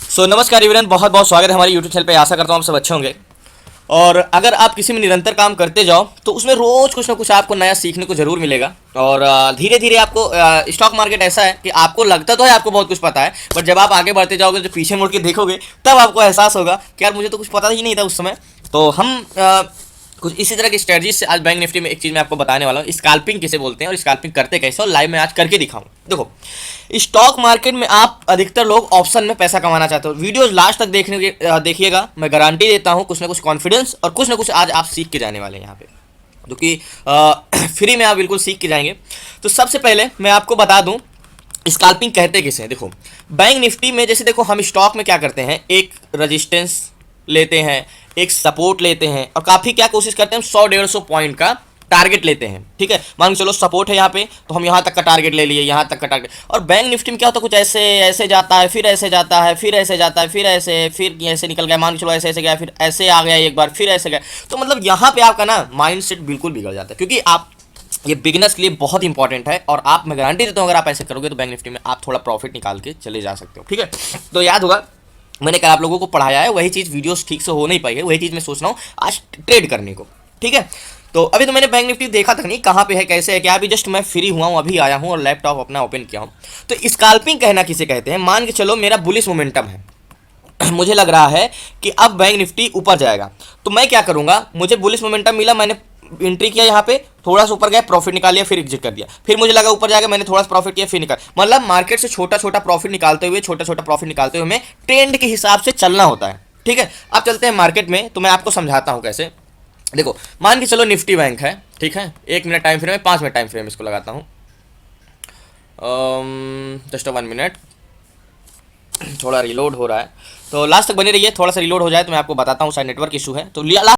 नमस्कार एवरीवन, बहुत बहुत स्वागत है हमारे यूट्यूब चैनल पे। आशा करता हूँ आप सब अच्छे होंगे। और अगर आप किसी में निरंतर काम करते जाओ तो उसमें रोज कुछ ना कुछ आपको नया सीखने को जरूर मिलेगा। और धीरे धीरे आपको स्टॉक मार्केट ऐसा है कि आपको लगता तो है आपको बहुत कुछ पता है, बट जब आप आगे बढ़ते जाओगे तो पीछे मुड़ के देखोगे तब आपको एहसास होगा कि यार मुझे तो कुछ पता ही नहीं था उस समय। तो हम कुछ इसी तरह की स्ट्रेटजी से आज बैंक निफ्टी में एक चीज़ मैं आपको बताने वाला हूँ, स्कैल्पिंग किसे बोलते हैं और स्कैल्पिंग करते कैसे, और लाइव में आज करके दिखाऊँ। देखो, स्टॉक मार्केट में आप अधिकतर लोग ऑप्शन में पैसा कमाना चाहते हो। वीडियो लास्ट तक देखिएगा, मैं गारंटी देता हूँ कुछ ना कुछ कॉन्फिडेंस और कुछ ना कुछ आज आप सीख के जाने वाले हैं यहाँ पे, जो कि फ्री में आप बिल्कुल सीख के जाएंगे। तो सबसे पहले मैं आपको बता दूं स्कैल्पिंग कहते किसे हैं। देखो, बैंक निफ्टी में जैसे देखो, हम स्टॉक में क्या करते हैं, एक रजिस्टेंस लेते हैं, एक सपोर्ट लेते हैं और काफ़ी क्या कोशिश करते हैं, हम 100-150 पॉइंट का टारगेट लेते हैं। ठीक है, मान चलो सपोर्ट है यहाँ पे, तो हम यहाँ तक का टारगेट ले लिए, यहाँ तक का टारगेट। और बैंक निफ्टी में क्या होता है, कुछ ऐसे ऐसे जाता है, फिर ऐसे जाता है, फिर ऐसे जाता है, फिर ऐसे निकल गया, मान चलो ऐसे ऐसे गया, फिर ऐसे आ गया एक बार, फिर ऐसे गया। तो मतलब यहाँ पे आपका ना माइंड सेट बिल्कुल बिगड़ जाता है, क्योंकि आप ये बिगनर्स के लिए बहुत इंपॉर्टेंट है। और आप, मैं गारंटी देता हूँ, अगर आप ऐसे करोगे तो बैंक निफ्टी में आप थोड़ा प्रॉफिट निकाल के चले जा सकते हो। ठीक है, तो याद होगा मैंने कल आप लोगों को पढ़ाया है, वही चीज़ वीडियोस ठीक से हो नहीं पाई है, वही चीज़ मैं सोच रहा हूँ आज ट्रेड करने को। ठीक है, तो अभी तो मैंने बैंक निफ्टी देखा तक नहीं, कहाँ पे है कैसे है क्या, अभी जस्ट मैं फ्री हुआ हूँ, अभी आया हूँ और लैपटॉप अपना ओपन किया हूँ। तो स्कैल्पिंग कहना किसे कहते हैं, मान के चलो मेरा बुलिश मोमेंटम है मुझे लग रहा है कि अब बैंक निफ्टी ऊपर जाएगा, तो मैं क्या करूँगा, मुझे बुलिश मोमेंटम मिला, मैंने एंट्री किया यहाँ पे, थोड़ा सा ऊपर गया, प्रॉफिट निकाल लिया, फिर एग्जिट कर दिया, फिर मुझे लगा ऊपर जाएगा, मैंने थोड़ा सा प्रॉफिट किया, फिर निकाल, मतलब मार्केट से छोटा छोटा प्रॉफिट निकालते हुए हमें ट्रेंड के हिसाब से चलना होता है। ठीक है, अब चलते हैं मार्केट में, तो मैं आपको समझाता हूँ कैसे। देखो, मान के चलो निफ्टी बैंक है, ठीक है, 1 मिनट टाइम फ्रेम है, 5 मिनट टाइम फ्रेम इसको लगाता हूँ, जस्ट 1 मिनट, थोड़ा रिलोड हो रहा है, तो लास्ट तक बने रहिए, थोड़ा सा रिलोड हो जाए तो मैं आपको बताता हूँ, शायद नेटवर्क इशू है। तो लिया लास्ट।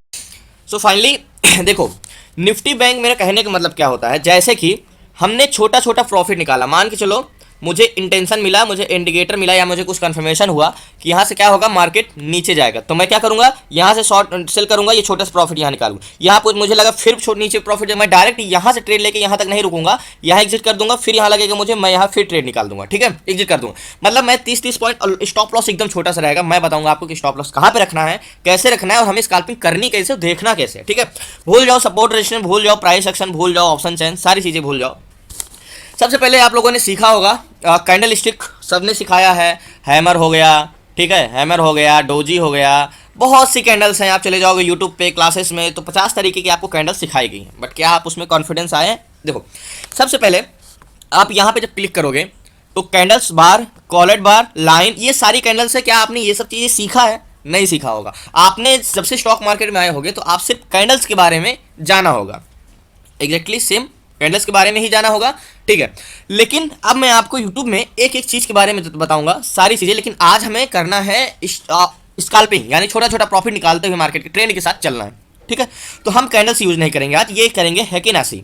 सो फाइनली देखो, निफ्टी बैंक मेरा कहने का मतलब क्या होता है, जैसे कि हमने छोटा छोटा प्रॉफिट निकाला, मान के चलो मुझे इंटेंशन मिला, मुझे इंडिकेटर मिला, या मुझे कुछ कंफर्मेशन हुआ कि यहाँ से क्या होगा, मार्केट नीचे जाएगा, तो मैं क्या करूँगा, यहाँ से शॉर्ट सेल करूँगा, ये छोटा सा प्रॉफिट यहाँ निकालूंगा, यहाँ पर मुझे लगा फिर नीचे प्रॉफिट, मैं डायरेक्ट यहाँ से ट्रेड लेके यहाँ तक नहीं रुकूंगा, यहाँ एग्जिट कर दूंगा, फिर यहाँ लगेगा मुझे, मैं यहाँ फिर ट्रेड निकाल दूंगा। ठीक है, एग्जिट कर दूंगा, मतलब मैं 30-30 पॉइंट, और स्टॉप लॉस एकदम छोटा सा रहेगा। मैं बताऊंगा आपको कि स्टॉप लॉस कहाँ पे रखना है, कैसे रखना है, और हमें स्कैल्पिंग करनी कैसे, देखना कैसे। ठीक है, भूल जाओ सपोर्ट रेजिस्टेंस, भूल जाओ प्राइस एक्शन, भूल जाओ ऑप्शन चेन, सारी चीज़ें भूल जाओ। सबसे पहले आप लोगों ने सीखा होगा कैंडल स्टिक, सबने सिखाया है, हैमर हो गया, ठीक है, हैमर हो गया, डोजी हो गया, बहुत सी कैंडल्स हैं। आप चले जाओगे यूट्यूब पे क्लासेस में तो 50 तरीके की आपको कैंडल्स सिखाई गई हैं, बट क्या आप उसमें कॉन्फिडेंस आए हैं? देखो, सबसे पहले आप यहाँ पे जब क्लिक करोगे तो कैंडल्स बार, कॉलर बार, लाइन, ये सारी कैंडल्स है। क्या आपने ये सब चीज़ें सीखा है? नहीं सीखा होगा। आपने जब से स्टॉक मार्केट में आए होगे तो आप सिर्फ कैंडल्स के बारे में जाना होगा, एग्जैक्टली सेम कैंडल्स के बारे में ही जाना होगा। ठीक है, लेकिन अब मैं आपको यूट्यूब में एक एक चीज़ के बारे में बताऊंगा, सारी चीज़ें, लेकिन आज हमें करना है स्कैल्पिंग, यानी छोटा छोटा प्रॉफिट निकालते हुए मार्केट के ट्रेंड के साथ चलना है। ठीक है, तो हम कैंडल्स यूज नहीं करेंगे आज, ये करेंगे हेकिन आशी।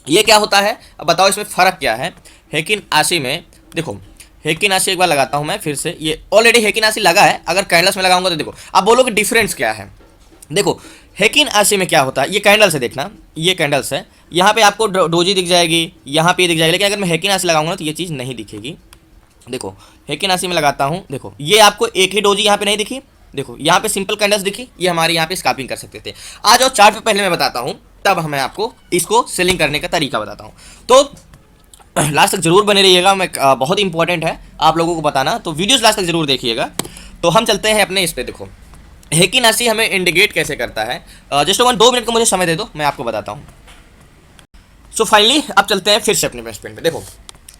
ये क्या होता है, अब बताओ इसमें फ़र्क क्या है। हेकिन आशी में देखो, हेकिन आशी एक बार लगाता हूँ मैं फिर से, ये ऑलरेडी हेकिन आशी लगा है, अगर कैंडल्स में लगाऊंगा तो देखो, अब बोलोगे डिफरेंस क्या है। देखो, हेकिन आशी में क्या होता है, ये कैंडल्स है, देखना ये कैंडल्स है, यहाँ पे आपको डोजी दिख जाएगी, यहाँ पे दिख जाएगी, लेकिन अगर मैं हेकिन आशी लगाऊंगा तो ये चीज़ नहीं दिखेगी। देखो, हेकिन आशी में लगाता हूँ, देखो ये आपको एक ही डोजी यहाँ पे नहीं दिखी, देखो यहाँ पे सिंपल कैंडल्स दिखी, ये हमारे यहाँ पे स्कैल्पिंग कर सकते थे। आ जाओ चार्ट पे, पहले मैं बताता हूँ, तब मैं आपको इसको सेलिंग करने का तरीका बताता हूँ। तो लास्ट तक जरूर बने रहिएगा, मैं बहुत इंपॉर्टेंट है आप लोगों को बताना, तो वीडियोज़ लास्ट तक जरूर देखिएगा। तो हम चलते हैं अपने इस पर। देखो, हेकिन आशी हमें इंडिकेट कैसे करता है, जस्ट 2 मिनट का मुझे समय दे दो, मैं आपको बताता हूँ। सो फाइनली अब चलते हैं फिर से अपने इन्वेस्टमेंट पे। देखो,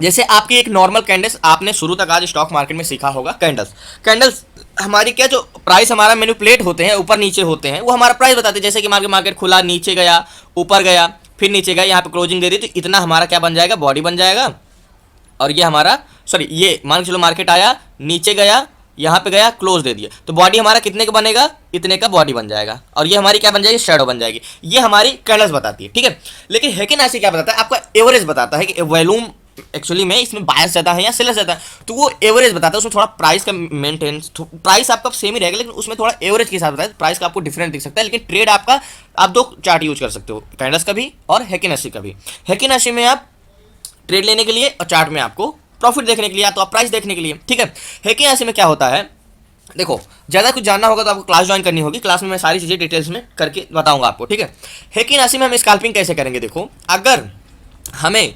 जैसे आपकी एक नॉर्मल कैंडल्स आपने शुरू तक आज स्टॉक मार्केट में सीखा होगा, कैंडल्स हमारी क्या, जो प्राइस हमारा मैनिपुलेट होते हैं, ऊपर नीचे होते हैं, वो हमारा प्राइस बताते हैं। जैसे कि मार्केट खुला, नीचे गया, ऊपर गया, फिर नीचे गया, यहाँ पे क्लोजिंग दे दी, तो इतना हमारा क्या बन जाएगा, बॉडी बन जाएगा। और ये हमारा, सॉरी, ये मान के चलो मार्केट आया, नीचे गया, यहाँ पे गया, क्लोज दे दिया, तो बॉडी हमारा कितने का बनेगा, इतने का बॉडी बन जाएगा, और ये हमारी क्या बन जाएगी, शैडो बन जाएगी। ये हमारी कैंडल्स बताती है। ठीक है, लेकिन हेकिन आशी क्या बताता है, आपका एवरेज बताता है कि वॉल्यूम एक्चुअली में इसमें बायस ज़्यादा है या सेलर ज़्यादा है, तो वो एवरेज बताता है। उसमें थोड़ा प्राइस का मेंटेनेंस, प्राइस आपका सेम ही रहेगा, लेकिन उसमें थोड़ा एवरेज के हिसाब से बताया, प्राइस का आपको डिफरेंट दिख सकता है, लेकिन ट्रेड आपका, आप 2 चार्ट यूज कर सकते हो, कैंडल्स का भी और हेकिन आशी का भी। हेकिन आशी में आप ट्रेड लेने के लिए और चार्ट में आपको प्रॉफिट देखने के लिए, या तो आप प्राइस देखने के लिए। ठीक है, हेकिन आशी में क्या होता है, देखो ज़्यादा कुछ जानना होगा तो आपको क्लास ज्वाइन करनी होगी, क्लास में मैं सारी चीज़ें डिटेल्स में करके बताऊंगा आपको, ठीक है। हेकी नासी में हम स्कैल्पिंग कैसे करेंगे, देखो अगर हमें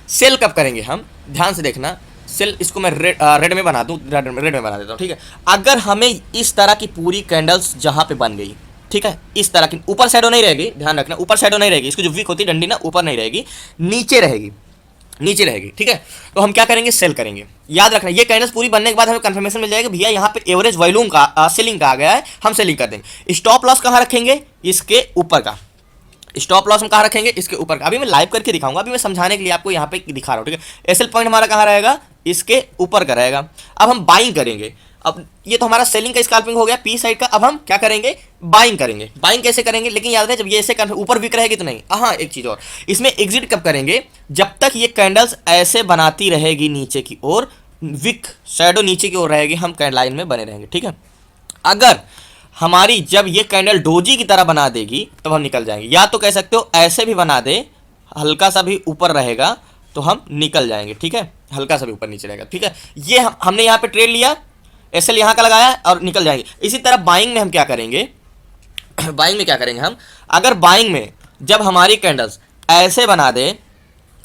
सेल कब करेंगे, हम ध्यान से देखना, सेल इसको मैं रेड में बना दूँ, रेड में बना देता हूँ, ठीक है। अगर हमें इस तरह की पूरी कैंडल्स जहाँ पे बन गई, ठीक है, इस तरह की ऊपर शैडो नहीं रहेगी, ध्यान रखना ऊपर शैडो नहीं रहेगी, इसकी जो विक होती है डंडी ना ऊपर नहीं रहेगी, नीचे रहेगी, नीचे रहेगी, ठीक है। तो हम क्या करेंगे, सेल करेंगे। याद रखना ये कैंडल्स पूरी बनने के बाद हमें कंफर्मेशन मिल जाएगा भैया यहाँ पे एवरेज वॉल्यूम का सेलिंग का आ गया है, हम सेलिंग कर देंगे। स्टॉप लॉस कहाँ रखेंगे, इसके ऊपर का स्टॉप लॉस हम कहाँ रखेंगे, इसके ऊपर का। अभी मैं लाइव करके दिखाऊंगा, अभी मैं समझाने के लिए आपको यहाँ पे दिखा रहा हूँ, ठीक है। एसएल पॉइंट हमारा कहाँ रहेगा, इसके ऊपर का रहेगा। अब हम बाइंग करेंगे, अब ये तो हमारा सेलिंग का स्कैल्पिंग हो गया पी साइड का। अब हम क्या करेंगे, बाइंग करेंगे। बाइंग कैसे करेंगे, लेकिन याद रहे जब ये ऐसे ऊपर विक रहेगी तो नहीं, हाँ एक चीज़ और, इसमें एग्जिट कब करेंगे, जब तक ये कैंडल्स ऐसे बनाती रहेगी नीचे की ओर, विक शैडो नीचे की ओर रहेगी, हम कैंडल लाइन में बने रहेंगे, ठीक है। अगर हमारी जब ये कैंडल डोजी की तरह बना देगी तब तो हम निकल जाएंगे, या तो कह सकते हो ऐसे भी बना दे, हल्का सा भी ऊपर रहेगा तो हम निकल जाएंगे, ठीक है, हल्का सा भी ऊपर नीचे रहेगा, ठीक है। ये हमने यहाँ पे ट्रेड लिया, एसएल यहाँ का लगाया और निकल जाएंगे। इसी तरह बाइंग में हम क्या करेंगे, बाइंग में क्या करेंगे हम, अगर बाइंग में जब हमारी कैंडल्स ऐसे बना दे,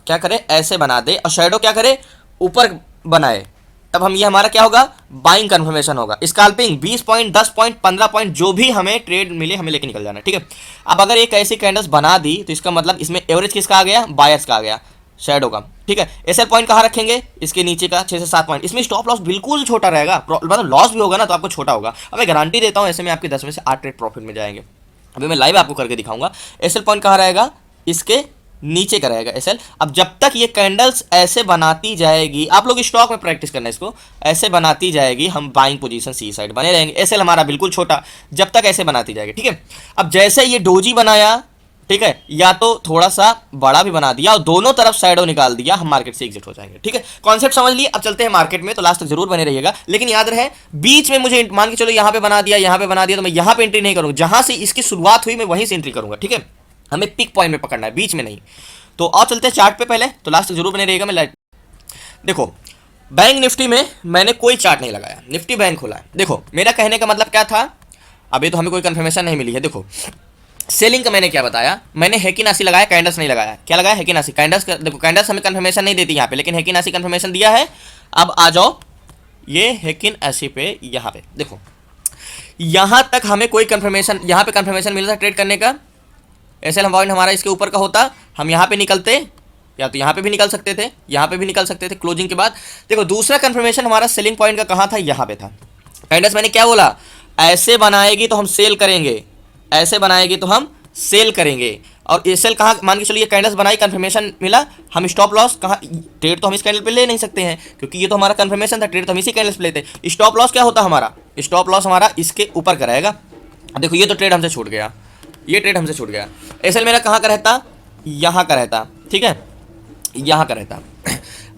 क्या करे ऐसे बना दे और शेडो क्या करे ऊपर बनाए, तब हम ये हमारा क्या होगा, बाइंग कंफर्मेशन होगा। स्कैल्पिंग 20 पॉइंट 10 पॉइंट 15 पॉइंट जो भी हमें ट्रेड मिले हमें लेके निकल जाना, ठीक है। अब अगर एक ऐसी कैंडल्स बना दी तो इसका मतलब इसमें एवरेज किसका आ गया, बायर्स का आ गया, शेडो का, ठीक है। एसएल पॉइंट कहाँ रखेंगे, इसके नीचे का 6 से 7 पॉइंट। इसमें स्टॉप लॉस बिल्कुल छोटा रहेगा, मतलब लॉस भी होगा ना तो आपको छोटा होगा। अब मैं गारंटी देता हूँ ऐसे में आपके 10 में से 8 ट्रेड प्रॉफिट में जाएंगे। अभी मैं लाइव आपको करके दिखाऊंगा। एसएल पॉइंट कहाँ रहेगा, इसके नीचे का रहेगा एसएल। अब जब तक ये कैंडल्स ऐसे बनाती जाएगी, आप लोग स्टॉक में प्रैक्टिस करना, इसको ऐसे बनाती जाएगी, हम बाइंग पोजीशन सी साइड बने रहेंगे। एसएल हमारा बिल्कुल छोटा, जब तक ऐसे बनाती जाएगी, ठीक है। अब जैसे ये डोजी बनाया, ठीक है, या तो थोड़ा सा बड़ा भी बना दिया और दोनों तरफ साइडो निकाल दिया, हम मार्केट से एग्जिट हो जाएंगे, ठीक है। कॉन्सेप्ट समझ लिए, अब चलते हैं मार्केट में, तो लास्ट तक जरूर बने रहिएगा। लेकिन याद रहे बीच में मुझे मान के चलो यहाँ पे बना दिया, यहाँ पे बना दिया, तो मैं यहाँ पे एंट्री नहीं करूँगा, जहाँ से इसकी शुरुआत हुई मैं वहीं से एंट्री करूँगा, ठीक है। हमें पिक पॉइंट में पकड़ना है, बीच में नहीं। तो और चलते हैं चार्ट पे पहले, तो लास्ट तक जरूर बने रहिएगा। मैं लाइट देखो, बैंक निफ्टी में मैंने कोई चार्ट नहीं लगाया, निफ्टी बैंक खोला है। देखो मेरा कहने का मतलब क्या था, अभी तो हमें कोई कंफर्मेशन नहीं मिली है। देखो सेलिंग का मैंने क्या बताया, मैंने हेकी नासी लगाया, कैंडल्स नहीं लगाया। क्या लगाया, हेकी नासी। कैंडल्स देखो कैंडल्स हमें कंफर्मेशन नहीं देती यहाँ पे, लेकिन हेकी नासी कंफर्मेशन दिया है। अब आ जाओ ये हेकिन ऐसी पे, यहाँ पे देखो, यहाँ तक हमें कोई कंफर्मेशन, यहाँ पे कंफर्मेशन मिला था ट्रेड करने का। एसएल पॉइंट हमारा इसके ऊपर का होता, हम यहाँ पे निकलते, या तो यहाँ पे भी निकल सकते थे, यहाँ पे भी निकल सकते थे क्लोजिंग के बाद। देखो दूसरा कंफर्मेशन हमारा सेलिंग पॉइंट का कहाँ था, यहाँ पे था। कैंडल्स मैंने क्या बोला, ऐसे बनाएगी तो हम सेल करेंगे, ऐसे बनाएगी तो हम सेल करेंगे। और एसएल कहाँ, मान के चलिए कैंडल्स बनाई, कंफर्मेशन मिला, हम स्टॉप लॉस कहाँ, ट्रेड तो हम इस कैंडल पे ले नहीं सकते हैं क्योंकि ये तो हमारा कंफर्मेशन था, ट्रेड तो हम इसी कैंडल्स पे लेते। स्टॉप लॉस क्या होता हमारा, स्टॉप लॉस हमारा इसके ऊपर का रहेगा। देखो ये तो ट्रेड हमसे छूट गया, ये ट्रेड हमसे छूट गया। एसएल मेरा कहाँ का रहता, यहाँ का रहता, ठीक है, यहाँ का रहता।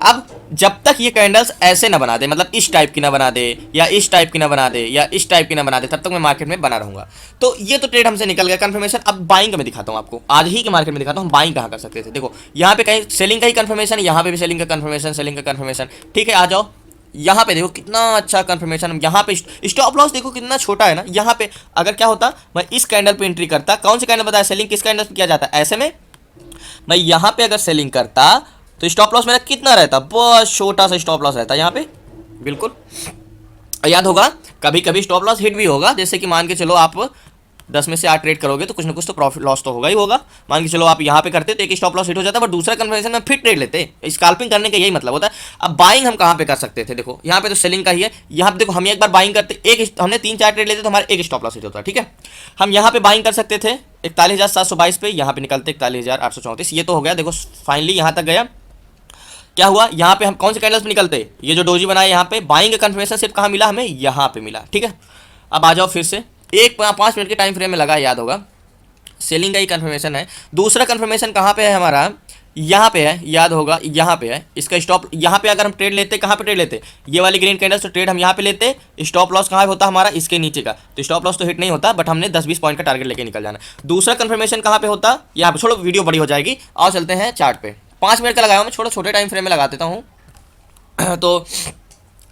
अब जब तक ये कैंडल्स ऐसे ना बना दे, मतलब इस टाइप की ना बना दे, या इस टाइप की ना बना दे, या इस टाइप की ना बना दे, तब तक मैं मार्केट में बना रहूंगा। तो ये तो ट्रेड हमसे निकल गया कंफर्मेशन। अब बाइंग का मैं दिखाता हूँ आपको, आज ही के मार्केट में दिखाता हूँ हम बाइंग कहाँ कर सकते थे। देखो यहाँ पे कहीं सेलिंग का ही कंफर्मेशन, यहाँ पे भी सेलिंग का कंफर्मेशन, सेलिंग का कंफर्मेशन, ठीक है। आ जाओ यहाँ पे, देखो कितना अच्छा कंफर्मेशन। यहाँ पे स्टॉप लॉस देखो कितना छोटा है ना। यहाँ पे अगर क्या होता, मैं इस कैंडल पे एंट्री करता, कौन सी कैंडल बताया, सेलिंग किस कैंडल पे किया जाता है, ऐसे में मैं यहाँ पे अगर सेलिंग करता तो स्टॉप लॉस मेरा कितना रहता, बहुत छोटा सा स्टॉप लॉस रहता यहाँ पे, बिल्कुल। याद होगा कभी कभी स्टॉप लॉस हिट भी होगा, जैसे कि मान के चलो आप 10 में से 8 ट्रेड करोगे तो कुछ ना कुछ तो प्रॉफिट लॉस तो होगा ही होगा। मान के चलो आप यहाँ पे करते तो एक स्टॉप लॉस हिट हो जाता, बट दूसरा कन्फर्मेशन में फिर ट्रेड लेते। स्कैल्पिंग करने का यही मतलब होता है। अब बाइंग हम कहाँ पे कर सकते थे, देखो यहाँ पे तो सेलिंग का ही है। यहाँ पे देखो हम एक बार बाइंग करते, एक हमने 3-4 ट्रेड लेते तो हमारा एक स्टॉप लॉस हिट होता, ठीक है। हम यहाँ पे बाइंग कर सकते थे 41,722 पे, यहाँ पे निकलते 41,834, ये तो हो गया। देखो फाइनली यहाँ तक गया, क्या हुआ, यहाँ पे हम कौन से कैंडल्स पे निकलते, ये जो डोजी बनाया यहाँ पे, बाइंग का कंफर्मेशन सिर्फ कहाँ मिला हमें, यहाँ पे मिला, ठीक है। अब आ जाओ फिर से, 5 मिनट के टाइम फ्रेम में लगा, याद होगा सेलिंग का ही कंफर्मेशन है। दूसरा कंफर्मेशन कहाँ पे है हमारा, यहाँ पे है, याद होगा यहाँ पे है। इसका स्टॉप यहाँ पे अगर हम ट्रेड लेते, कहाँ पे ट्रेड लेते, ये वाली ग्रीन कैंडल्स, तो ट्रेड हम यहाँ पे लेते। स्टॉप लॉस कहाँ होता हमारा, इसके नीचे का, तो स्टॉप लॉस तो हिट नहीं होता, बट हमने 10-20 पॉइंट का टारगेट लेके निकल जाना। दूसरा कंफर्मेशन कहाँ पे होता, यहाँ पे, छोड़ो वीडियो बड़ी हो जाएगी, और चलते हैं चार्ट पे। 5 मिनट का लगाया मैं, छोटे टाइम फ्रेम में लगा देता हूँ। तो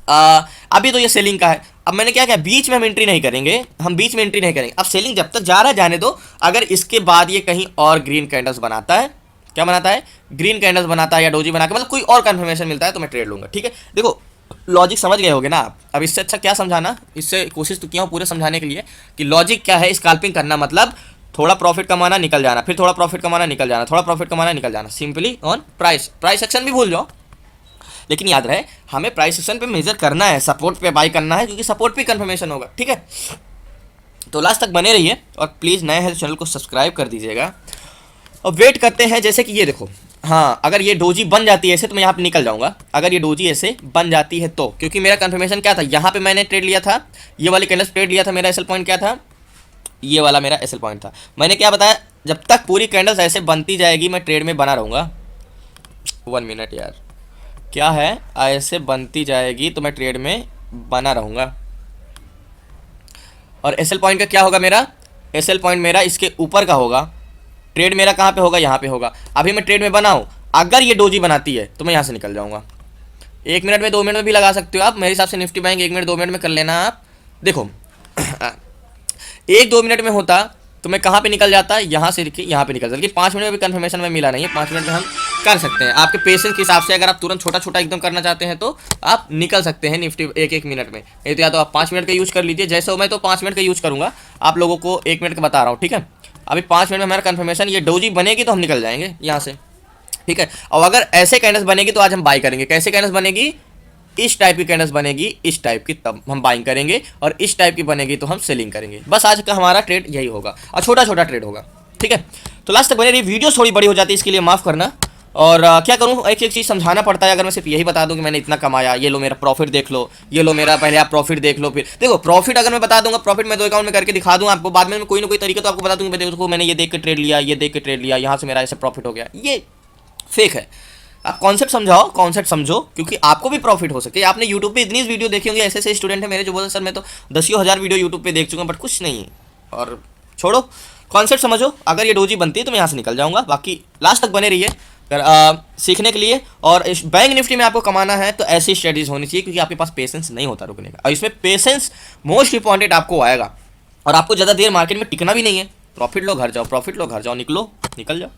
अभी तो ये सेलिंग का है। अब मैंने क्या किया, बीच में हम एंट्री नहीं करेंगे, हम बीच में एंट्री नहीं करेंगे। अब सेलिंग जब तक जा रहा है जाने दो। अगर इसके बाद ये कहीं और ग्रीन कैंडल्स बनाता है, क्या बनाता है, ग्रीन कैंडल्स बनाता है या डोजी बना के मतलब कोई और कंफर्मेशन मिलता है तो मैं ट्रेड लूंगा। ठीक है, देखो लॉजिक समझ गए होगे ना आप। अब इससे अच्छा क्या समझाना, इससे कोशिश तो किया हूँ पूरे समझाने के लिए कि लॉजिक क्या है। स्कैल्पिंग करना मतलब थोड़ा प्रॉफिट कमाना, निकल जाना, फिर थोड़ा प्रॉफिट कमाना, निकल जाना, थोड़ा प्रॉफिट कमाना, निकल जाना, simply on price. Price action भी भूल जाओ, लेकिन याद रहे हमें प्राइस एक्शन पे मेजर करना है, सपोर्ट पे बाई करना है, क्योंकि सपोर्ट पे कंफर्मेशन होगा। ठीक है, तो लास्ट तक बने रहिए और प्लीज़ नए हैं तो चैनल को सब्सक्राइब कर दीजिएगा और वेट करते हैं। जैसे कि ये देखो, हाँ अगर ये डोजी बन जाती है ऐसे तो मैं यहाँ पे निकल जाऊंगा। अगर ये डोजी ऐसे बन जाती है तो, क्योंकि मेरा कंफर्मेशन क्या था, यहाँ पे मैंने ट्रेड लिया था, ये वाली कैंडल्स ट्रेड लिया था, मेरा एसएल पॉइंट क्या था, ये वाला मेरा एसएल पॉइंट था। मैंने क्या बताया, जब तक पूरी कैंडल्स ऐसे बनती जाएगी मैं ट्रेड में बना रहूँगा। 1 मिनट यार, क्या है, ऐसे बनती जाएगी तो मैं ट्रेड में बना रहूँगा। और एसएल पॉइंट का क्या होगा, मेरा एसएल पॉइंट मेरा इसके ऊपर का होगा। ट्रेड मेरा कहाँ पे होगा, यहाँ पे होगा। अभी मैं ट्रेड में बनाऊँ, अगर ये डोजी बनाती है तो मैं यहाँ से निकल जाऊँगा। 1 मिनट में 2 मिनट में भी लगा सकते हो आप, मेरे हिसाब से निफ्टी बैंक 1 मिनट 2 मिनट में कर लेना आप। देखो 1-2 मिनट में होता तो मैं कहाँ पे निकल जाता, यहाँ से यहाँ पे निकल जाता, लेकिन 5 मिनट में भी कंफर्मेशन में मिला नहीं है। 5 मिनट में हम कर सकते हैं आपके पेशेंस के हिसाब से। अगर आप तुरंत छोटा छोटा एकदम करना चाहते हैं तो आप निकल सकते हैं निफ्टी 1-1 मिनट में, नहीं तो या तो आप 5 मिनट का यूज़ कर लीजिए। जैसे हो मैं तो 5 मिनट का यूज़ करूँगा, आप लोगों को 1 मिनट का बता रहा हूँ। ठीक है, अभी 5 मिनट में हमारा कंफर्मेशन, ये डोजी बनेगी तो हम निकल जाएंगे यहाँ से। ठीक है, और अगर ऐसे कैंडल्स बनेगी तो आज हम बाई करेंगे। कैसे कैंडल्स बनेगी, इस टाइप की कैंडल्स बनेगी, इस टाइप की, तब हम बाइंग करेंगे, और इस टाइप की बनेगी तो हम सेलिंग करेंगे। बस आज का हमारा ट्रेड यही होगा और छोटा छोटा ट्रेड होगा। ठीक है, तो लास्ट तक बने रही। वीडियो थोड़ी बड़ी हो जाती है, इसके लिए माफ़ करना। और क्या करूँ, एक एक चीज़ समझाना पड़ता है। अगर मैं सिर्फ यही बता दूँ कि मैंने इतना कमाया, ये लो मेरा प्रॉफिट देख लो, ये लो मेरा, पहले आप प्रॉफिट देख लो, फिर देखो प्रॉफिट अगर मैं बता दूंगा, प्रॉफिट मैं 2 अकाउंट में करके दिखा दूँ आपको, बाद में कोई ना कोई तरीका तो आपको बता दूँगा, देखो मैंने ये देख के ट्रेड लिया, ये देख के ट्रेड लिया, यहाँ से मेरा ऐसे प्रॉफिट हो गया, ये फेक है। आप कॉन्सेप्ट समझाओ, कॉन्सेप्ट समझो, क्योंकि आपको भी प्रॉफिट हो सके। आपने यूट्यूब पे इतनी वीडियो देखी होंगी, ऐसे ऐसे स्टूडेंट है मेरे जो बोलते सर मैं तो 10,000 वीडियो यूट्यूब पे देख चुका हूँ, बट कुछ नहीं है। और छोड़ो, कॉन्सेप्ट समझो। अगर ये डोजी बनती है तो मैं यहाँ से निकल जाऊँगा। बाकी लास्ट तक बने रहिए सीखने के लिए। और इस बैंक निफ्टी में आपको कमाना है तो ऐसी स्ट्रेटजीज होनी चाहिए, क्योंकि आपके पास पेशेंस नहीं होता रुकने का, और इसमें पेशेंस मोस्ट इंपॉर्टेंट आपको आएगा। और आपको ज़्यादा देर मार्केट में टिकना भी नहीं है। प्रॉफिट लो घर जाओ, प्रॉफिट लो घर जाओ, निकलो निकल जाओ।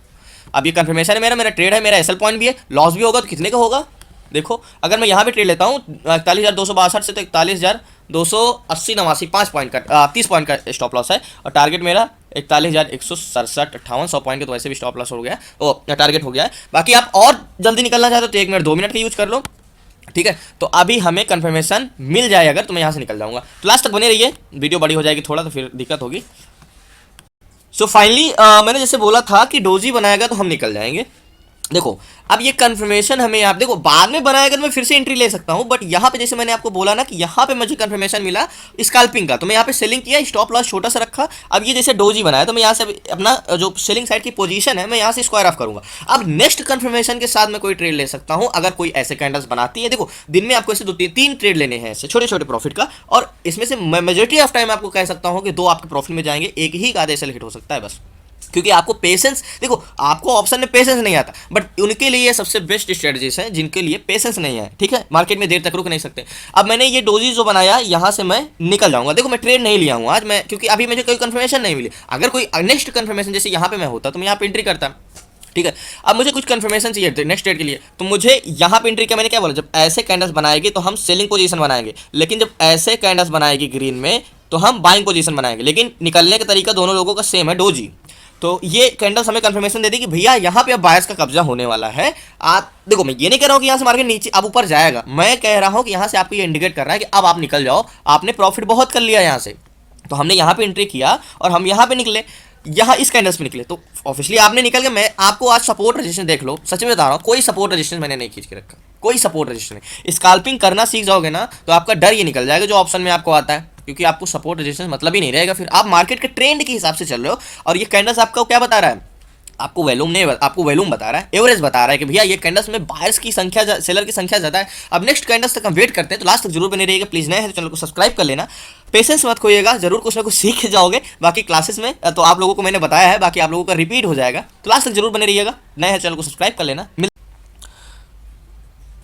अब ये कंफर्मेशन है, मेरा ट्रेड है, मेरा एसएल पॉइंट भी है, लॉस भी होगा तो कितने का होगा। देखो अगर मैं यहाँ पे ट्रेड लेता हूँ 41,262 से, तो 41,280 89 5 पॉइंट का 30 पॉइंट का स्टॉप लॉस है। और टारगेट मेरा 41,167 58 100 पॉइंट का, तो वैसे भी स्टॉप लॉस हो गया, ओ टारगेट हो गया है। बाकी आप और जल्दी निकलना चाहते हो तो 1 मिनट 2 मिनट का यूज कर लो। ठीक है, तो अभी हमें कंफर्मेशन मिल जाए अगर, तो मैं यहाँ से निकल जाऊँगा। तो लास्ट तक बने रहिए, वीडियो बड़ी हो जाएगी थोड़ा तो फिर दिक्कत होगी। सो फाइनली मैंने जैसे बोला था कि डोजी बनाएगा तो हम निकल जाएंगे। देखो अब ये कंफर्मेशन हमें, आप देखो बाद में बनाएगा तो मैं फिर से एंट्री ले सकता हूँ, बट यहाँ पे जैसे मैंने आपको बोला ना कि यहाँ पे मुझे कंफर्मेशन मिला स्कैल्पिंग का, तो मैं यहाँ पे सेलिंग किया, स्टॉप लॉस छोटा सा रखा। अब ये जैसे डोजी बनाया तो मैं यहाँ से अपना जो सेलिंग साइड की पोजीशन है मैं यहाँ से स्क्वायर ऑफ करूंगा। अब नेक्स्ट कंफर्मेशन के साथ मैं कोई ट्रेड ले सकता हूँ, अगर कोई ऐसे कैंडल्स बनाती है। देखो दिन में आपको ऐसे 2-3 ट्रेड लेने हैं ऐसे छोटे छोटे प्रॉफिट का, और इसमें से मेजोरिटी ऑफ टाइम आपको कह सकता हूँ कि 2 आपके प्रॉफिट में जाएंगे, एक ही का आधे सेल हिट हो सकता है बस। क्योंकि आपको पेशेंस, देखो आपको ऑप्शन में पेशेंस नहीं आता, बट उनके लिए सबसे बेस्ट स्ट्रेटजीज हैं जिनके लिए पेशेंस नहीं है। ठीक है, मार्केट में देर तक रुक नहीं सकते। अब मैंने ये डोजी जो बनाया, यहाँ से मैं निकल जाऊंगा। देखो मैं ट्रेड नहीं लिया हूँ आज मैं, क्योंकि अभी मुझे कोई कंफर्मेशन नहीं मिली। अगर कोई नेक्स्ट कंफर्मेशन जैसे यहाँ पे मैं होता तो मैं यहाँ पे एंट्री करता। ठीक है, अब मुझे कुछ कंफर्मेशन चाहिए नेक्स्ट ट्रेड के लिए, तो मुझे यहाँ पे एंट्री किया। मैंने क्या बोला, जब ऐसे कैंडल्स बनाएगी तो हम सेलिंग पोजीशन बनाएंगे, लेकिन जब ऐसे कैंडल्स बनाएगी ग्रीन में तो हम बाइंग पोजीशन बनाएंगे। लेकिन निकलने का तरीका दोनों लोगों का सेम है, डोजी। तो ये कैंडल्स हमें कंफर्मेशन दे दी कि भैया यहाँ पे अब बायर्स का कब्जा होने वाला है। आप देखो, मैं ये नहीं कह रहा हूँ कि यहाँ से मार्केट नीचे अब ऊपर जाएगा, मैं कह रहा हूँ कि यहाँ से आपको ये इंडिकेट कर रहा है कि अब आप निकल जाओ, आपने प्रॉफिट बहुत कर लिया यहाँ से। तो हमने यहाँ पे एंट्री किया और हम यहाँ पे निकले, यहाँ इस कैंडल्स पे निकले, तो ऑब्वियसली आपने निकल के, मैं आपको आज सपोर्ट रजिस्टेंस देख लो, सच में बता रहा हूँ कोई सपोर्ट रजिस्टेंस मैंने नहीं खींच के रखा, कोई सपोर्ट रजिस्टेंस नहीं। स्कैल्पिंग करना सीख जाओगे ना तो आपका डर ये निकल जाएगा जो ऑप्शन में आपको आता है, क्योंकि आपको सपोर्ट रजिस्टेंस मतलब ही नहीं रहेगा। फिर आप मार्केट के ट्रेंड के हिसाब से चल रहे हो, और ये कैंडल्स आपको क्या बता रहा है, आपको वैल्यूम नहीं, आपको वैल्यूम बता रहा है, एवरेज बता रहा है कि भैया ये कैंडल्स में बायर्स की संख्या, सेलर की संख्या ज़्यादा है। अब नेक्स्ट कैंडल्स तक हम वेट करते हैं, तो लास्ट तक जरूर बने रहिएगा। प्लीज़ नए हैं तो चैनल को सब्सक्राइब कर लेना, पेशेंस मत खोइएगा, जरूर कुछ ना कुछ सीख जाओगे। बाकी क्लासेस में तो आप लोगों को मैंने बताया है, बाकी आप लोगों का रिपीट हो जाएगा, तो लास्ट तक जरूर बने रहिएगा। नए हैं चैनल को सब्सक्राइब कर लेना।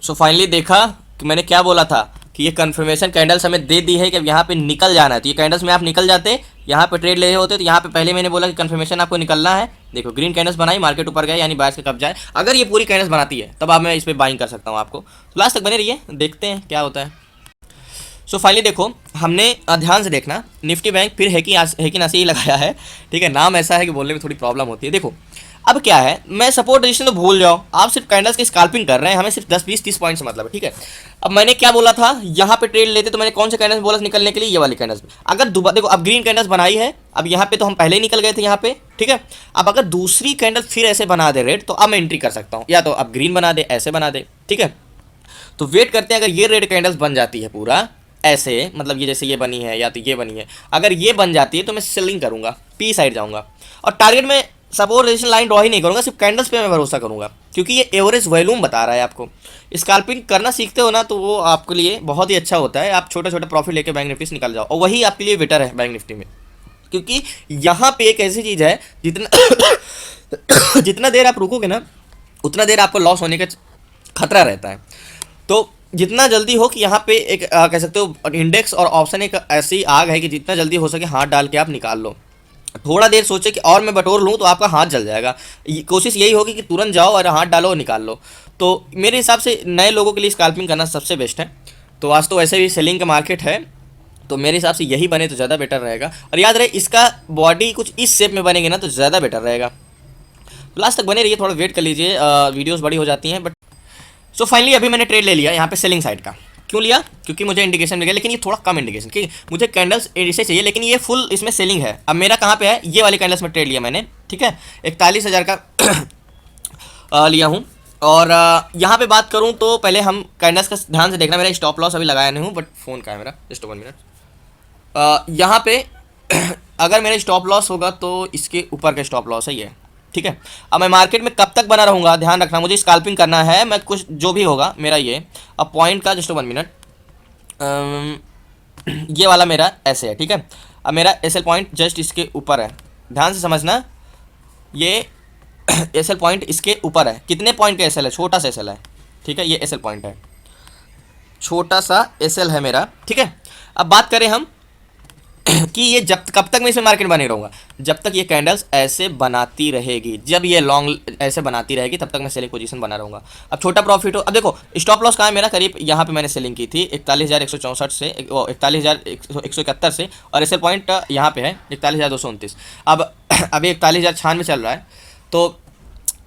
सो फाइनली देखा कि मैंने क्या बोला था, कि ये कंफर्मेशन कैंडल्स हमें दे दी है कि अब यहाँ पे निकल जाना है। तो ये कैंडल्स में आप निकल जाते, यहाँ पे ट्रेड ले रहे होते, तो यहाँ पे पहले मैंने बोला कि कंफर्मेशन आपको निकलना है। देखो ग्रीन कैंडल्स बनाई, मार्केट ऊपर गया, यानी बायर्स का कब्जा है। अगर ये पूरी कैंडल्स बनाती है तब आप मैं इस पर बाइंग कर सकता हूँ आपको। तो लास्ट तक बने रहिए, देखते हैं क्या होता है। सो फाइनली देखो, हमने ध्यान से देखना, निफ्टी बैंक फिर है कि नासी ही लगाया है। ठीक है, नाम ऐसा है कि बोलने में थोड़ी प्रॉब्लम होती है। देखो अब क्या है, मैं सपोर्ट रजिस्ट्रेशन तो भूल जाओ, आप सिर्फ कैंडल्स की स्काल्पिंग कर रहे हैं, हमें सिर्फ 10 20 30 पॉइंट से मतलब है। ठीक है, अब मैंने क्या बोला था, यहाँ पे ट्रेड लेते तो मैंने कौन से कैंडल्स बोला निकलने के लिए, ये वाली कैंडल्स। अगर देखो अब ग्रीन कैंडल्स बनाई है, अब यहाँ पे तो हम पहले ही निकल गए थे यहाँ पे। ठीक है, अब अगर दूसरी कैंडल फिर ऐसे बना दे रेड, तो अब मैं एंट्री कर सकता हूँ, या तो अब ग्रीन बना दे, ऐसे बना दे। ठीक है, तो वेट करते हैं, अगर ये रेड कैंडल्स बन जाती है पूरा ऐसे, मतलब ये जैसे ये बनी है या तो ये बनी है, अगर ये बन जाती है तो मैं सेलिंग करूंगा, पी साइड जाऊंगा, और टारगेट में सपोर्ट रेजिस्टेंस लाइन ड्रॉ ही नहीं करूंगा, सिर्फ कैंडल्स पे मैं भरोसा करूंगा, क्योंकि ये एवरेज वॉल्यूम बता रहा है आपको। स्काल्पिंग करना सीखते हो ना, तो वो आपके लिए बहुत ही अच्छा होता है। आप छोटे छोटे प्रॉफिट लेके बैंक निफ्टी से निकल जाओ, और वही आपके लिए बेटर है बैंक निफ्टी में, क्योंकि यहाँ पे एक ऐसी चीज़ है, जितना जितना देर आप रुकोगे ना, उतना देर आपको लॉस होने का खतरा रहता है। तो जितना जल्दी हो कि यहाँ पे एक कह सकते हो इंडेक्स और ऑप्शन एक ऐसी आग है कि जितना जल्दी हो सके हाथ डाल के आप निकाल लो। थोड़ा देर सोचे कि और मैं बटोर लूँ तो आपका हाथ जल जाएगा। कोशिश यही होगी कि तुरंत जाओ और हाथ डालो और निकाल लो। तो मेरे हिसाब से नए लोगों के लिए स्काल्पिंग करना सबसे बेस्ट है। तो आज तो वैसे भी सेलिंग का मार्केट है, तो मेरे हिसाब से यही बने तो ज़्यादा बेटर रहेगा। और याद रहे, इसका बॉडी कुछ इस शेप में बनेंगे ना तो ज़्यादा बेटर रहेगा। तो लास्ट तक बने रहिए, थोड़ा वेट कर लीजिए, वीडियोज़ बड़ी हो जाती हैं। बट सो फाइनली अभी मैंने ट्रेड ले लिया यहाँ पे सेलिंग साइड का। क्यों लिया? क्योंकि मुझे इंडिकेशन मिल गया, लेकिन ये थोड़ा कम इंडिकेशन, ठीक है, मुझे कैंडल्स ऐसे चाहिए, लेकिन ये फुल इसमें सेलिंग है। अब मेरा कहाँ पे है, ये वाली कैंडल्स में ट्रेड लिया मैंने, ठीक है, 41,000 का लिया हूँ। और यहाँ पे बात करूँ तो पहले हम कैंडल्स का ध्यान से देखना। मेरा स्टॉप लॉस अभी लगाया नहीं हूँ, बट फ़ोन का है मेरा, जस्ट 1 मिनट। यहाँ पे अगर मेरा स्टॉप लॉस होगा तो इसके ऊपर का स्टॉप लॉस है ये, ठीक है। अब मैं मार्केट में कब तक बना रहूँगा, ध्यान रखना, मुझे स्काल्पिंग करना है, मैं कुछ जो भी होगा मेरा ये। अब पॉइंट का जस्ट 1 मिनट, ये वाला मेरा ऐसे है, ठीक है। अब मेरा एसएल पॉइंट जस्ट इसके ऊपर है, ध्यान से समझना, ये एसएल पॉइंट इसके ऊपर है। कितने पॉइंट का एसएल है? छोटा सा एसएल है, ठीक है, ये एसएल पॉइंट है, छोटा सा एसएल है मेरा, ठीक है। अब बात करें हम कि ये कब तक मैं इसमें मार्केट बने रहूँगा, जब तक ये कैंडल्स ऐसे बनाती रहेगी। जब ये लॉन्ग ऐसे बनाती रहेगी तब तक मैं सेलिंग पोजीशन बना रहूँगा। अब छोटा प्रॉफिट हो, अब देखो स्टॉप लॉस कहाँ है मेरा, करीब यहाँ पे मैंने सेलिंग की थी 41,164 से, 41,171 से, और एसएल पॉइंट यहाँ पे है 41,229। अब अभी 41,096 चल रहा है, तो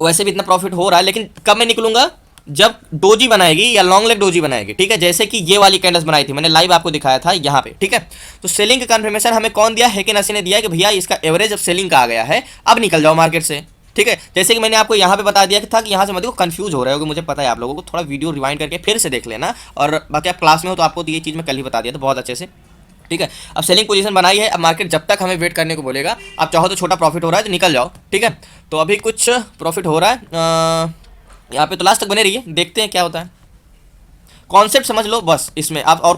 वैसे भी इतना प्रॉफिट हो रहा है। लेकिन कब मैं निकलूंगा, जब डोजी बनाएगी या लॉन्ग लेग डोजी बनाएगी, ठीक है, जैसे कि ये वाली कैंडल्स बनाई थी, मैंने लाइव आपको दिखाया था यहाँ पे, ठीक है। तो सेलिंग का कंफर्मेशन हमें कौन दिया है, कि नसी ने दिया कि भैया इसका एवरेज अब सेलिंग का आ गया है, अब निकल जाओ मार्केट से, ठीक है। जैसे कि मैंने आपको यहाँ पे बता दिया कि था कि यहाँ से मतलब कंफ्यूज हो रहे हो, मुझे पता है आप लोगों को, थोड़ा वीडियो रिवाइंड करके फिर से देख लेना। और बाकी आप क्लास में हो तो आपको ये चीज़ मैं कल ही बता दिया था बहुत अच्छे से, ठीक है। अब सेलिंग पोजीशन बनाई है, अब मार्केट जब तक हमें वेट करने को बोलेगा, आप चाहो तो छोटा प्रॉफिट हो रहा है तो निकल जाओ, ठीक है। तो अभी कुछ प्रॉफिट हो रहा है यहाँ पे, तो लास्ट तक बने रहिए, देखते हैं क्या होता है। कॉन्सेप्ट समझ लो बस इसमें आप, और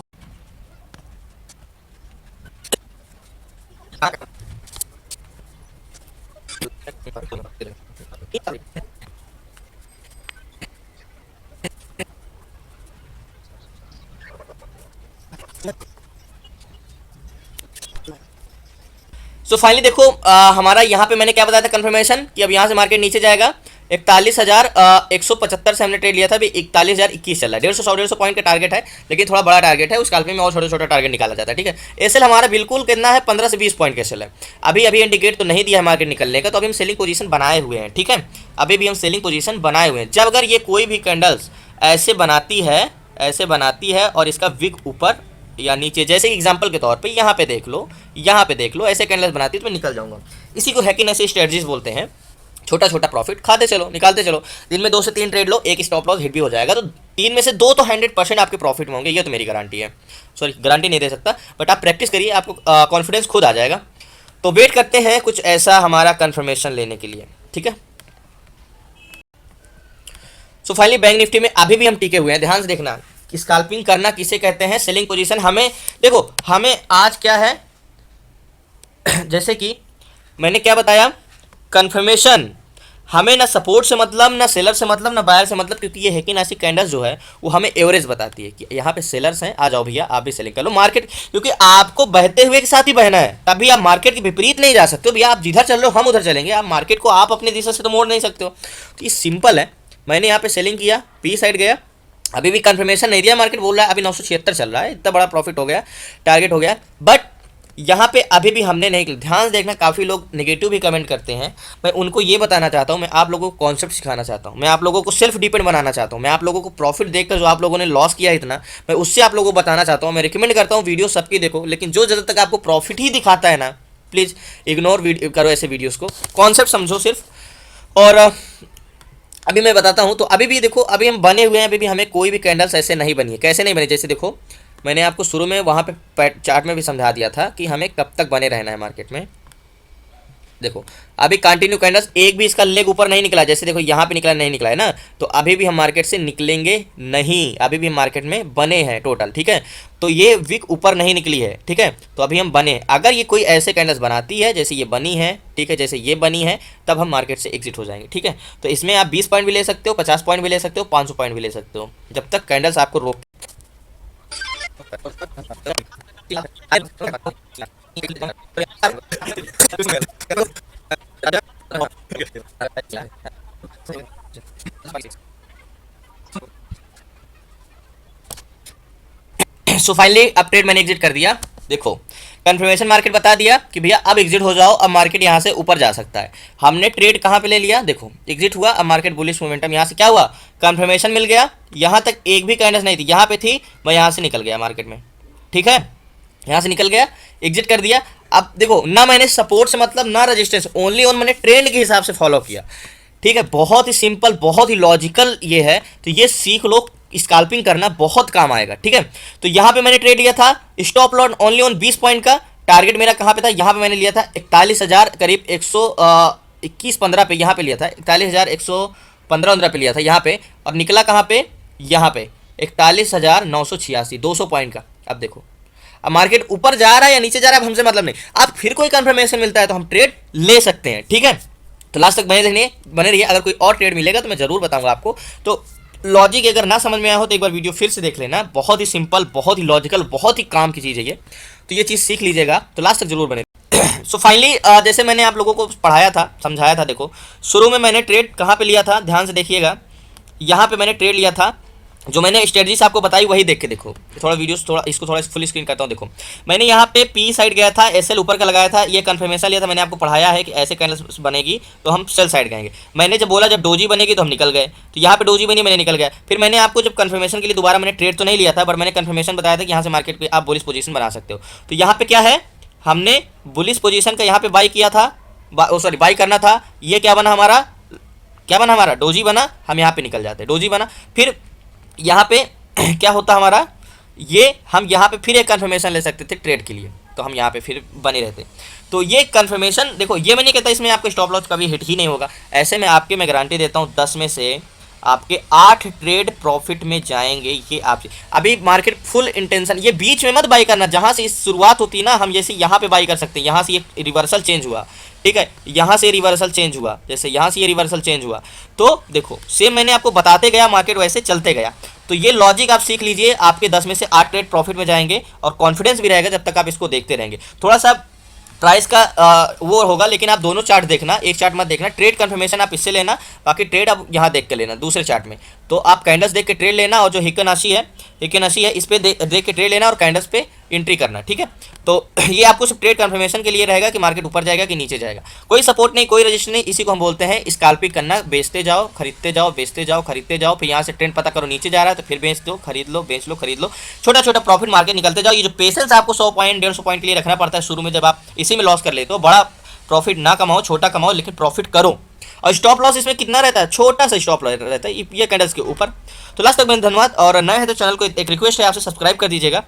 सो फाइनली देखो, हमारा यहाँ पे मैंने क्या बताया था कंफर्मेशन, कि अब यहाँ से मार्केट नीचे जाएगा। 41,175 से हमने ट्रेड लिया था, अभी 41,021 चल रहा है। 150 पॉइंट का टारगेट है, लेकिन थोड़ा बड़ा टारगेट है, उस काल्पनिक में और छोटा छोटा टारगेट निकाला जाता है, ठीक है। एसएल हमारा बिल्कुल कितना है, 15 से 20 पॉइंट का एसएल है। अभी इंडिकेट तो नहीं दिया है मार्केट निकलने का, तो अभी हम सेलिंग पोजीशन बनाए हुए हैं, ठीक है। अभी भी हम सेलिंग पोजीशन बनाए हुए हैं। जब अगर ये कोई भी कैंडल्स ऐसे बनाती है और इसका विक ऊपर या नीचे, जैसे एग्जांपल के तौर पे यहाँ पे देख लो, ऐसे कैंडल्स बनाती है तो मैं निकल जाऊंगा। इसी को हैकिंग ऐसे स्ट्रेटजीज बोलते हैं। छोटा छोटा प्रॉफिट खाते चलो, निकालते चलो, दिन में 2 से 3 ट्रेड लो, एक स्टॉप लॉस हिट भी हो जाएगा, तो 3 में से 2 तो 100% आपके प्रॉफिट में होंगे, ये तो मेरी गारंटी है। सॉरी, गारंटी नहीं दे सकता, बट आप प्रैक्टिस करिए, आपको कॉन्फिडेंस खुद आ जाएगा। तो वेट करते हैं कुछ ऐसा हमारा कंफर्मेशन लेने के लिए, ठीक है। सो फाइनली बैंक निफ्टी में अभी भी हम टिके हुए हैं, ध्यान से देखना। स्काल्पिंग करना किसे कहते हैं, सेलिंग पोजीशन। हमें देखो, हमें आज क्या है जैसे कि मैंने क्या बताया, कंफर्मेशन हमें ना सपोर्ट से मतलब, ना सेलर से मतलब, ना बायर से मतलब, क्योंकि ये हेकी नासी कैंडल्स जो है वो हमें एवरेज बताती है कि यहाँ पे सेलर्स हैं, आ जाओ भैया आप भी सेलिंग कर लो मार्केट, क्योंकि आपको बहते हुए के साथ ही बहना है, तभी आप मार्केट के विपरीत नहीं जा सकते हो भैया। आप जिधर चल रहे हो हम उधर चलेंगे, आप मार्केट को आप अपनी दिशा से तो मोड़ नहीं सकते हो। तो ये सिंपल है। मैंने यहाँ पे सेलिंग किया, पी साइड गया, अभी भी कंफर्मेशन नहीं दिया, मार्केट बोल रहा है अभी 976 चल रहा है, इतना बड़ा प्रॉफिट हो गया, टारगेट हो गया, बट यहाँ पे अभी भी हमने नहीं। ध्यान से देखना, काफ़ी लोग नेगेटिव भी कमेंट करते हैं, मैं उनको ये बताना चाहता हूँ, मैं आप लोगों को कॉन्सेप्ट सिखाना चाहता हूँ, मैं आप लोगों को सेल्फ डिपेंड बनाना चाहता हूँ, मैं आप लोगों को प्रॉफिट देखकर जो आप लोगों ने लॉस किया है इतना, मैं उससे आप लोगों को बताना चाहता हूँ। मैं रिकमेंड करता हूँ वीडियो सबकी देखो, लेकिन जो जब तक आपको प्रॉफिट ही दिखाता है ना, प्लीज़ इग्नोर करो ऐसे वीडियोज़ को, कॉन्सेप्ट समझो सिर्फ। और अभी मैं बताता हूँ। तो अभी भी देखो, अभी हम बने हुए हैं, अभी भी हमें कोई भी कैंडल्स ऐसे नहीं बनी है। कैसे नहीं बनी, जैसे देखो मैंने आपको शुरू में वहाँ पे चार्ट में भी समझा दिया था कि हमें कब तक बने रहना है मार्केट में। देखो अभी कंटिन्यू कैंडल्स, एक भी इसका लेग ऊपर नहीं निकला, जैसे देखो यहाँ पे निकला नहीं निकला है ना, तो अभी भी हम मार्केट से निकलेंगे नहीं, अभी भी हम मार्केट में बने हैं टोटल, ठीक है। तो ये विक ऊपर नहीं निकली है, ठीक है, तो अभी हम बने। अगर ये कोई ऐसे कैंडल्स बनाती है जैसे ये बनी है, ठीक है, जैसे ये बनी है, तब हम मार्केट से एग्जिट हो जाएंगे, ठीक है। तो इसमें आप 20 पॉइंट भी ले सकते हो, 50 पॉइंट भी ले सकते हो, 500 पॉइंट भी ले सकते हो, जब तक कैंडल्स आपको रोक सो फाइनली अब ट्रेड मैंने एग्जिट कर दिया। देखो कंफर्मेशन मार्केट बता दिया कि भैया अब एग्जिट हो जाओ, अब मार्केट यहाँ से ऊपर जा सकता है। हमने ट्रेड कहाँ पे ले लिया, देखो एग्जिट हुआ, अब मार्केट बुलिश मोमेंटम, यहाँ से क्या हुआ, कंफर्मेशन मिल गया, यहाँ तक एक भी कैंडल्स नहीं थी, यहाँ पे थी, मैं यहाँ से निकल गया मार्केट में, ठीक है, यहाँ से निकल गया, एग्जिट कर दिया। अब देखो ना मैंने सपोर्ट से मतलब ना रेजिस्टेंस, ओनली ऑन मैंने ट्रेंड के हिसाब से फॉलो किया, ठीक है। बहुत ही सिंपल, बहुत ही लॉजिकल ये है, तो ये सीख लो, स्कैल्पिंग करना बहुत काम आएगा, ठीक है। तो यहाँ पे मैंने ट्रेड लिया था, stop loss only on 20 point का, टारगेट मेरा कहाँ पे था, यहाँ पे मैंने लिया था 41,000 करीब 121-15 पे, यहाँ पे लिया था 41,115 पे लिया था यहाँ पे, अब निकला कहाँ पे, यहाँ पे 41,986, 200 पॉइंट का। अब देखो अब मार्केट ऊपर जा रहा है या नीचे जा रहा है, अब हमसे मतलब नहीं, अब फिर कोई कंफर्मेशन मिलता है तो हम ट्रेड ले सकते हैं, ठीक है। तो लास्ट तक बने रहिए, अगर कोई और ट्रेड मिलेगा तो मैं जरूर बताऊंगा आपको। तो लॉजिक अगर ना समझ में आया हो तो एक बार वीडियो फिर से देख लेना, बहुत ही सिंपल, बहुत ही लॉजिकल, बहुत ही काम की चीज़ है ये, तो ये चीज़ सीख लीजिएगा, तो लास्ट तक जरूर बने। सो फाइनली जैसे मैंने आप लोगों को पढ़ाया था, समझाया था, देखो शुरू में मैंने ट्रेड कहाँ पे लिया था, ध्यान से देखिएगा, यहाँ पे मैंने ट्रेड लिया था, जो मैंने स्ट्रेटजी से आपको बताई वही देख के देखो, थोड़ा वीडियोस थोड़ा इसको थोड़ा फुल स्क्रीन करता हूँ। देखो मैंने यहाँ पे पी साइड गया था, एसएल ऊपर का लगाया था, ये कंफर्मेशन लिया था, मैंने आपको पढ़ाया है कि ऐसे कैंडल्स बनेगी तो हम सेल साइड गएंगे। मैंने जब बोला जब डोजी बनेगी तो हम निकल गए, तो यहाँ पे डोजी बनी, मैंने निकल गया। फिर मैंने आपको जब कंफर्मेशन के लिए दोबारा मैंने ट्रेड तो नहीं लिया था, बट मैंने कंफर्मेशन बताया था कि यहाँ से मार्केट पर आप बुलिश पोजीशन बना सकते हो। तो यहाँ पे क्या है, हमने बुलिश पोजीशन का यहाँ पे बाई किया था, सॉरी बाई करना था, ये क्या बना हमारा, क्या बना हमारा, डोजी बना, हम यहाँ पे निकल जाते, डोजी बना। फिर यहाँ पे क्या होता हमारा, ये हम यहाँ पे फिर एक कंफर्मेशन ले सकते थे ट्रेड के लिए, तो हम यहाँ पे फिर बने रहते। तो ये कंफर्मेशन देखो, ये मैं नहीं कहता इसमें आपको स्टॉप लॉस कभी हिट ही नहीं होगा, ऐसे में आपके मैं गारंटी देता हूँ 10 में से आपके 8 ट्रेड प्रॉफिट में जाएंगे। ये आपसे अभी मार्केट फुल इंटेंशन, ये बीच में मत बाई करना, जहाँ से इस शुरुआत होती है ना, हम जैसे यहाँ पे बाई कर सकते हैं, यहाँ से ये रिवर्सल चेंज हुआ, ठीक है, यहाँ से रिवर्सल चेंज हुआ, जैसे यहाँ से ये रिवर्सल चेंज हुआ, तो देखो सेम मैंने आपको बताते गया, मार्केट वैसे चलते गया। तो ये लॉजिक आप सीख लीजिए, आपके 10 में से 8 ट्रेड प्रॉफिट में जाएंगे, और कॉन्फिडेंस भी रहेगा जब तक आप इसको देखते रहेंगे। थोड़ा सा प्राइस का वो होगा, लेकिन आप दोनों चार्ट देखना, एक चार्ट मत देखना, ट्रेड कंफर्मेशन आप इससे लेना, बाकी ट्रेड आप यहाँ देख के लेना दूसरे चार्ट में। तो आप कैंडल्स देख के ट्रेड लेना, और जो हिकनाशी है इस पर देख के ट्रेड लेना, और कैंडल्स पे एंट्री करना, ठीक है। तो ये आपको सिर्फ ट्रेड कंफर्मेशन के लिए रहेगा कि मार्केट ऊपर जाएगा कि नीचे जाएगा, कोई सपोर्ट नहीं, कोई रजिस्टर नहीं, इसी को हम बोलते हैं स्कैल्पिंग करना। बेचते जाओ, खरीदते जाओ, बेचते जाओ, खरीदते जाओ, फिर यहाँ से ट्रेंड पता करो, नीचे जा रहा है तो फिर बेच दो, खरीद लो, बेच लो, खरीद लो, छोटा छोटा प्रॉफिट मार्केट निकलते जाओ। ये जो पेशेंस आपको 100 पॉइंट 150 पॉइंट के लिए रखना पड़ता है शुरू में, जब आप इसी में लॉस कर लेते हो, बड़ा प्रॉफिट ना कमाओ, छोटा कमाओ, लेकिन प्रॉफिट करो। और स्टॉप लॉस इसमें कितना रहता है, छोटा सा स्टॉप लॉस रहता है ये कैंडल्स के ऊपर। तो लास्ट तक मैंने धन्यवाद, और नए हैं तो चैनल को एक रिक्वेस्ट है आपसे सब्सक्राइब कर दीजिएगा,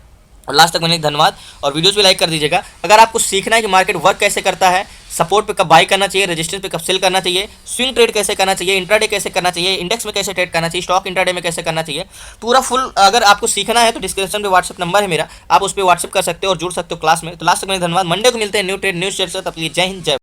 और लास्ट तक मैंने धन्यवाद, और वीडियोस भी लाइक कर दीजिएगा। अगर आपको सीखना है कि मार्केट वर्क कैसे करता है, सपोर्ट पे कब बाई करना चाहिए, रेजिस्टेंस पे कब सेल करना चाहिए, स्विंग ट्रेड कैसे करना चाहिए, इंट्राडे कैसे करना चाहिए, इंडेक्स में कैसे ट्रेड करना चाहिए, स्टॉक इंट्राडे में कैसे करना चाहिए, पूरा फुल अगर आपको सीखना है तो डिस्क्रिप्शन में व्हाट्सएप नंबर है मेरा, आप उस पर व्हाट्सएप कर सकते हो और जुड़ सकते हो क्लास में। तो लास्ट तक मैंने धन्यवाद, मंडे को मिलते हैं न्यू ट्रेड न्यूज चर्चा, तब के लिए जय हिंद, जय